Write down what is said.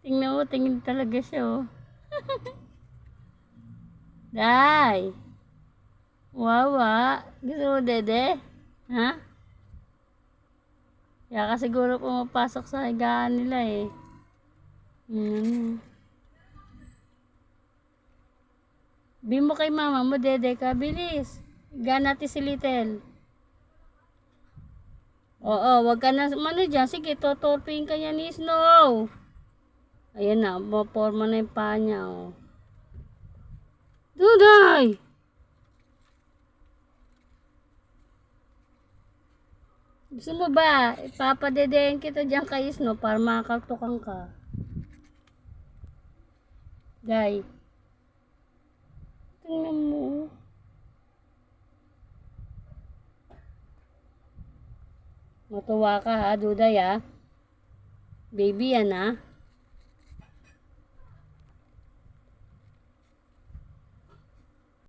Tingnan mo, tingin talaga siya, oh. Day! Wawa! Gusto mo, dede? Ha? Kaya ka siguro pumapasok sa higaan nila, eh. Bimo kay mama mo, dede ka. Bilis. Higaan natin si Little. Oo, wag ka na, dyan. Sige, totorpin ka niya ni Snow. Ayan na, maporma na yung paa niya, oh. Duday! Gusto mo ba, ipapadedehin kita dyan kay Snow para makakaltukan ka. Day. Tingnan mo. Matuwa ka ha, Duday ha. Baby yan ha.